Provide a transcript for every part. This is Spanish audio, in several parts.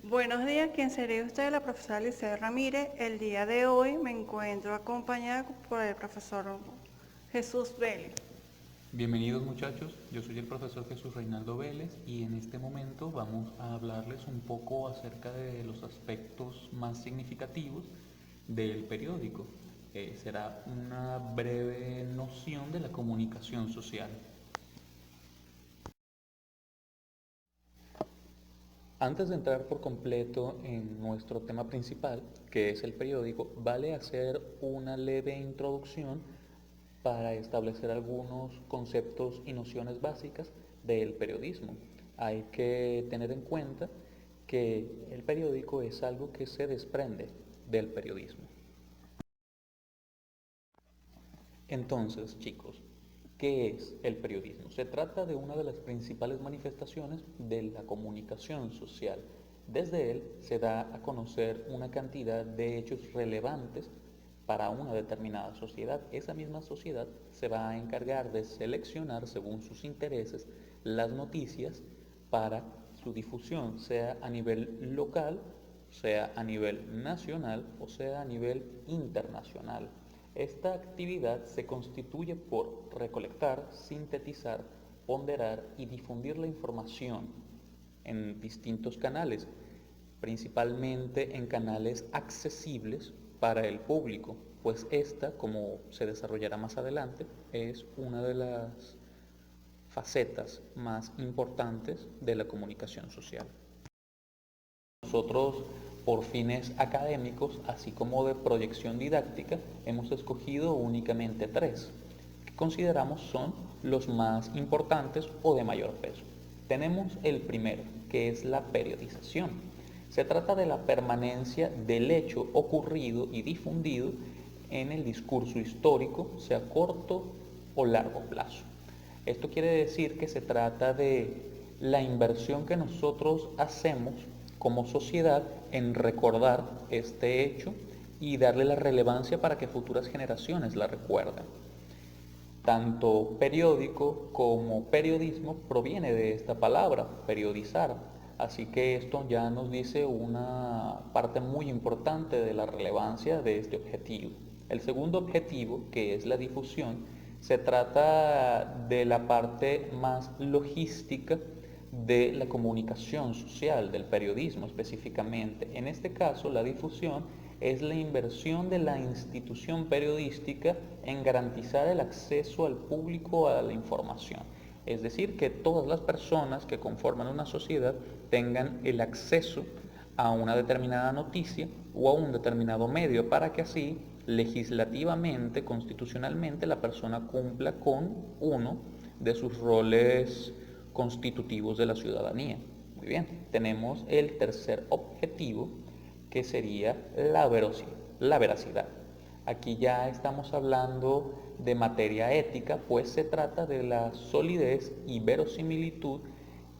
Buenos días, ¿quién sería usted? La profesora Licea Ramírez. El día de hoy me encuentro acompañada por el profesor Jesús Vélez. Bienvenidos muchachos, yo soy el profesor Jesús Reinaldo Vélez y en este momento vamos a hablarles un poco acerca de los aspectos más significativos del periódico. Será una breve noción de la comunicación social. Antes de entrar por completo en nuestro tema principal, que es el periódico, vale hacer una leve introducción para establecer algunos conceptos y nociones básicas del periodismo. Hay que tener en cuenta que el periódico es algo que se desprende del periodismo. Entonces, chicos, ¿qué es el periodismo? Se trata de una de las principales manifestaciones de la comunicación social. Desde él se da a conocer una cantidad de hechos relevantes para una determinada sociedad. Esa misma sociedad se va a encargar de seleccionar según sus intereses las noticias para su difusión, sea a nivel local, sea a nivel nacional o sea a nivel internacional. Esta actividad se constituye por recolectar, sintetizar, ponderar y difundir la información en distintos canales, principalmente en canales accesibles para el público, pues esta, como se desarrollará más adelante, es una de las facetas más importantes de la comunicación social. Nosotros, por fines académicos, así como de proyección didáctica, hemos escogido únicamente tres, que consideramos son los más importantes o de mayor peso. Tenemos el primero, que es la periodización. Se trata de la permanencia del hecho ocurrido y difundido en el discurso histórico, sea corto o largo plazo. Esto quiere decir que se trata de la inversión que nosotros hacemos como sociedad en recordar este hecho y darle la relevancia para que futuras generaciones la recuerden. Tanto periódico como periodismo proviene de esta palabra, periodizar. Así que esto ya nos dice una parte muy importante de la relevancia de este objetivo. El segundo objetivo, que es la difusión, se trata de la parte más logística de la comunicación social, del periodismo específicamente. En este caso, la difusión es la inversión de la institución periodística en garantizar el acceso al público a la información. Es decir, que todas las personas que conforman una sociedad tengan el acceso a una determinada noticia o a un determinado medio para que así legislativamente, constitucionalmente, la persona cumpla con uno de sus roles constitutivos de la ciudadanía. Muy bien, tenemos el tercer objetivo, que sería la veracidad. Aquí ya estamos hablando de materia ética, pues se trata de la solidez y verosimilitud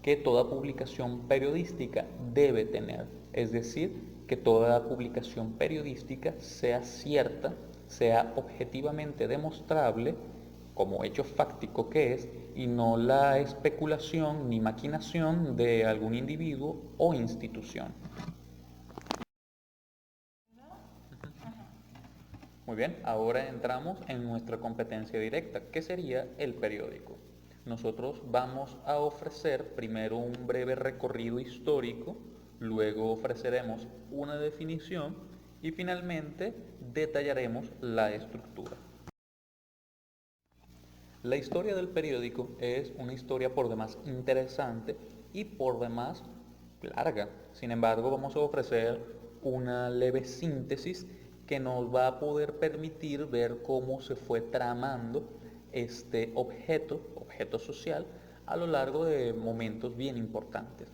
que toda publicación periodística debe tener. Es decir, que toda publicación periodística sea cierta, sea objetivamente demostrable como hecho fáctico que es, y no la especulación ni maquinación de algún individuo o institución. Muy bien, ahora entramos en nuestra competencia directa, que sería el periódico. Nosotros vamos a ofrecer primero un breve recorrido histórico, luego ofreceremos una definición y finalmente detallaremos la estructura. La historia del periódico es una historia por demás interesante y por demás larga. Sin embargo, vamos a ofrecer una leve síntesis que nos va a poder permitir ver cómo se fue tramando este objeto social, a lo largo de momentos bien importantes.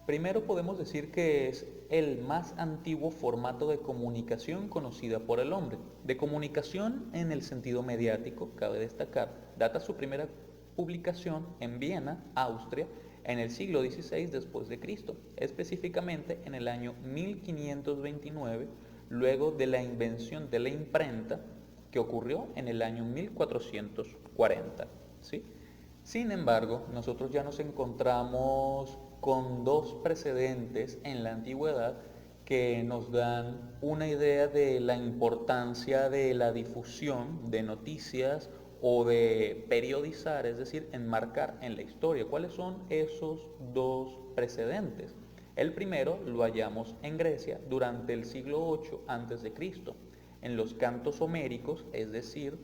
Primero podemos decir que es el más antiguo formato de comunicación conocida por el hombre. De comunicación en el sentido mediático, cabe destacar, data su primera publicación en Viena, Austria, en el siglo XVI después de Cristo, específicamente en el año 1529, luego de la invención de la imprenta que ocurrió en el año 1440. ¿Sí? Sin embargo, nosotros ya nos encontramos con dos precedentes en la antigüedad que nos dan una idea de la importancia de la difusión de noticias o de periodizar, es decir, enmarcar en la historia. ¿Cuáles son esos dos precedentes? El primero lo hallamos en Grecia durante el siglo VIII a.C., en los cantos homéricos, es decir,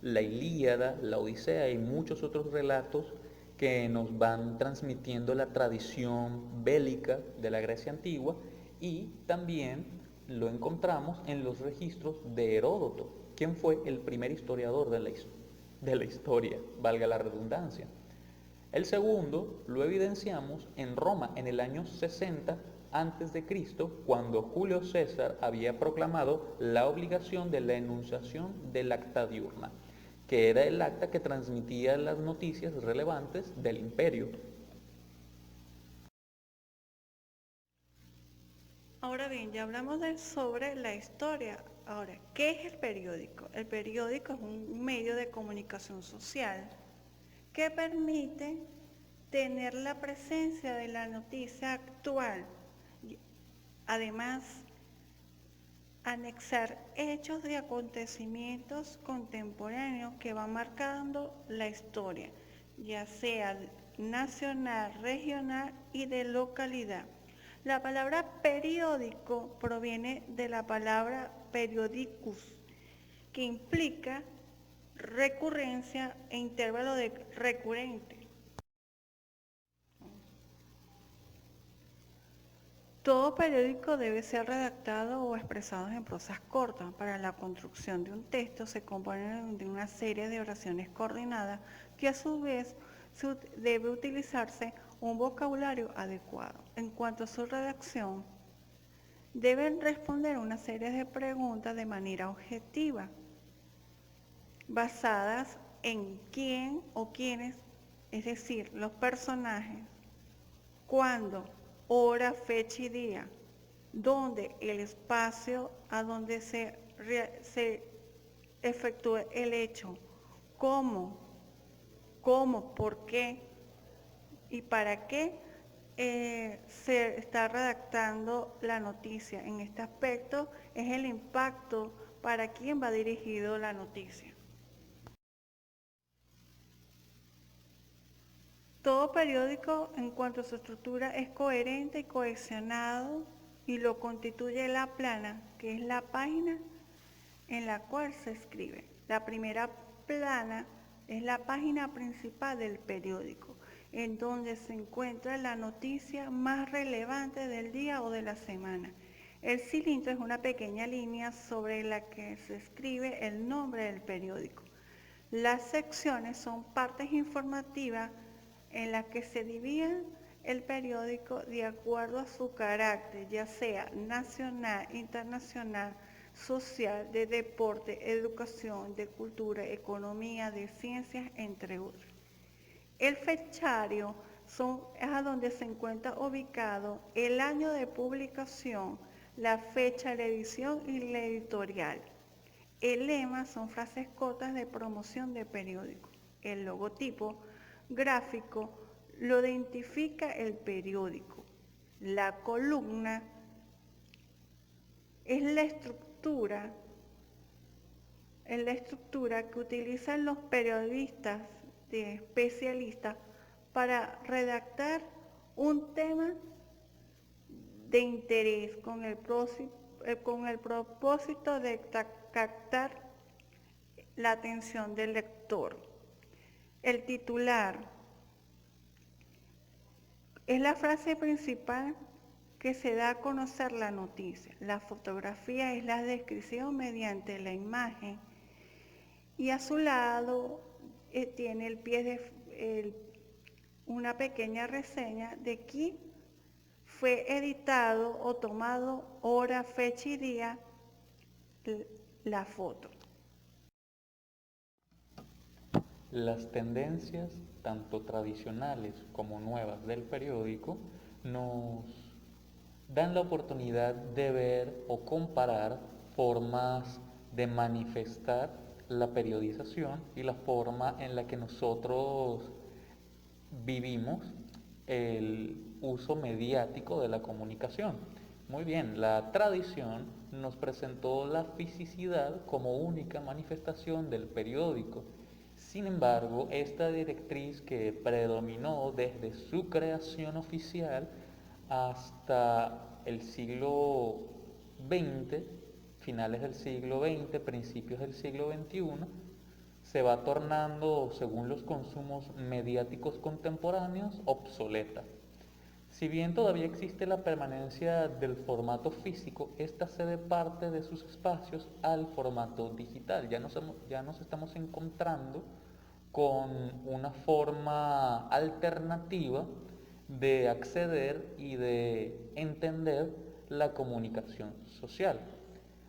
la Ilíada, la Odisea y muchos otros relatos que nos van transmitiendo la tradición bélica de la Grecia antigua, y también lo encontramos en los registros de Heródoto, quien fue el primer historiador de la historia, valga la redundancia. El segundo lo evidenciamos en Roma en el año 60 a.C., cuando Julio César había proclamado la obligación de la enunciación del acta diurna, que era el acta que transmitía las noticias relevantes del imperio. Ahora bien, ya hablamos sobre la historia. Ahora, ¿qué es el periódico? El periódico es un medio de comunicación social que permite tener la presencia de la noticia actual. Además, anexar hechos de acontecimientos contemporáneos que van marcando la historia, ya sea nacional, regional y de localidad. La palabra periódico proviene de la palabra periodicus, que implica recurrencia e intervalo de recurrente. Todo periódico debe ser redactado o expresado en prosas cortas. Para la construcción de un texto se compone de una serie de oraciones coordinadas que a su vez debe utilizarse un vocabulario adecuado. En cuanto a su redacción, deben responder una serie de preguntas de manera objetiva, basadas en quién o quiénes, es decir, los personajes, cuándo, hora, fecha y día, dónde, el espacio a donde se efectúa el hecho, cómo, por qué y para qué se está redactando la noticia. En este aspecto es el impacto para quién va dirigido la noticia. Todo periódico, en cuanto a su estructura, es coherente y cohesionado y lo constituye la plana, que es la página en la cual se escribe. La primera plana es la página principal del periódico, en donde se encuentra la noticia más relevante del día o de la semana. El cilindro es una pequeña línea sobre la que se escribe el nombre del periódico. Las secciones son partes informativas en las que se divide el periódico de acuerdo a su carácter, ya sea nacional, internacional, social, de deporte, educación, de cultura, economía, de ciencias, entre otros. El fechario es a donde se encuentra ubicado el año de publicación, la fecha de edición y la editorial. El lema son frases cortas de promoción de periódico. El logotipo gráfico lo identifica el periódico. La columna es la estructura que utilizan los periodistas especialistas para redactar un tema de interés con el propósito de captar la atención del lector. El titular es la frase principal que se da a conocer la noticia. La fotografía es la descripción mediante la imagen y a su lado tiene el pie de una pequeña reseña de quién fue editado o tomado, hora, fecha y día, la foto. Las tendencias, tanto tradicionales como nuevas del periódico, nos dan la oportunidad de ver o comparar formas de manifestar la periodización y la forma en la que nosotros vivimos el uso mediático de la comunicación. Muy bien, la tradición nos presentó la fisicidad como única manifestación del periódico. Sin embargo, esta directriz que predominó desde su creación oficial hasta el siglo XX, finales del siglo XX, principios del siglo XXI, se va tornando, según los consumos mediáticos contemporáneos, obsoleta. Si bien todavía existe la permanencia del formato físico, esta cede parte de sus espacios al formato digital. Ya nos estamos encontrando con una forma alternativa de acceder y de entender la comunicación social.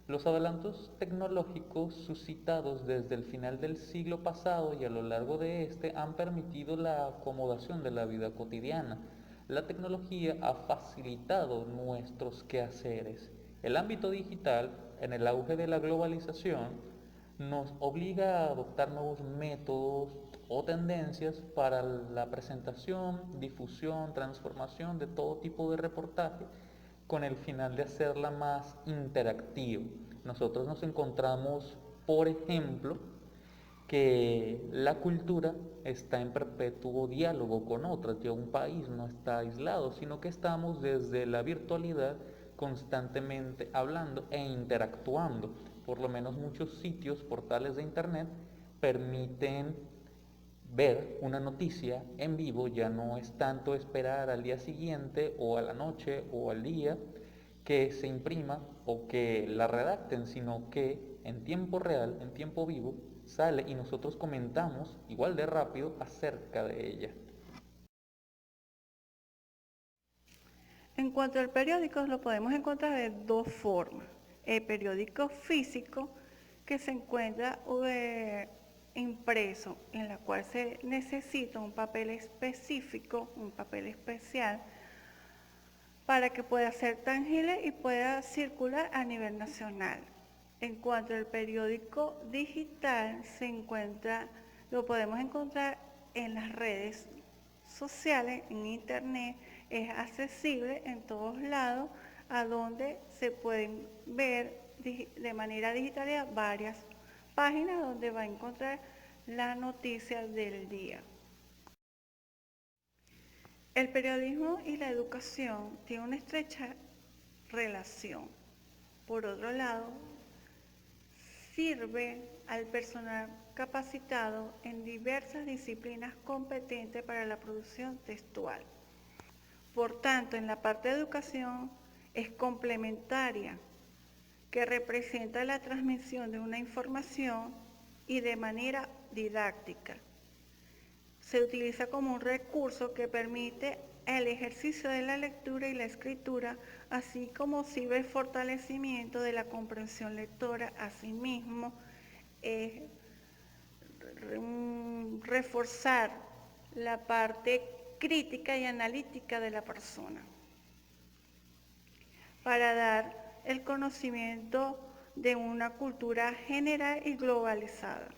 Los adelantos tecnológicos suscitados desde el final del siglo pasado y a lo largo de este han permitido la acomodación de la vida cotidiana. La tecnología ha facilitado nuestros quehaceres. El ámbito digital, en el auge de la globalización, nos obliga a adoptar nuevos métodos o tendencias para la presentación, difusión, transformación de todo tipo de reportaje con el final de hacerla más interactiva. Nosotros nos encontramos, por ejemplo, que la cultura está en perpetuo diálogo con otras, ya un país no está aislado, sino que estamos desde la virtualidad constantemente hablando e interactuando. Por lo menos muchos sitios, portales de internet, permiten ver una noticia en vivo, ya no es tanto esperar al día siguiente o a la noche o al día que se imprima o que la redacten, sino que en tiempo real, en tiempo vivo, sale y nosotros comentamos igual de rápido acerca de ella. En cuanto al periódico, lo podemos encontrar de dos formas. El periódico físico, que se encuentra impreso, en la cual se necesita un papel específico, un papel especial, para que pueda ser tangible y pueda circular a nivel nacional. En cuanto al periódico digital, lo podemos encontrar en las redes sociales, en internet, es accesible en todos lados, a donde se pueden ver de manera digital varias páginas donde va a encontrar la noticia del día. El periodismo y la educación tienen una estrecha relación. Por otro lado, sirve al personal capacitado en diversas disciplinas competentes para la producción textual. Por tanto, en la parte de educación es complementaria, que representa la transmisión de una información y de manera didáctica. Se utiliza como un recurso que permite el ejercicio de la lectura y la escritura, así como sirve el fortalecimiento de la comprensión lectora. Asimismo, reforzar la parte crítica y analítica de la persona para dar el conocimiento de una cultura general y globalizada.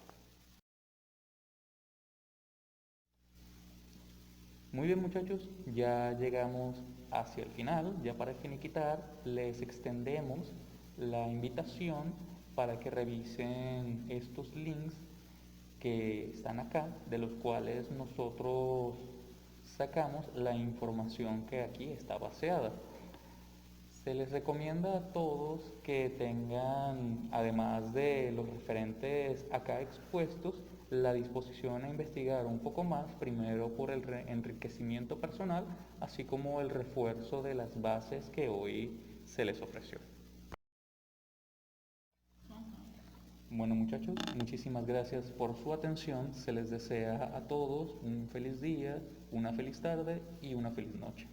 Muy bien, muchachos, ya llegamos hacia el final. Ya para finiquitar les extendemos la invitación para que revisen estos links que están acá, de los cuales nosotros sacamos la información que aquí está baseada. Se les recomienda a todos que tengan, además de los referentes acá expuestos, la disposición a investigar un poco más, primero por el enriquecimiento personal, así como el refuerzo de las bases que hoy se les ofreció. Bueno, muchachos, muchísimas gracias por su atención. Se les desea a todos un feliz día, una feliz tarde y una feliz noche.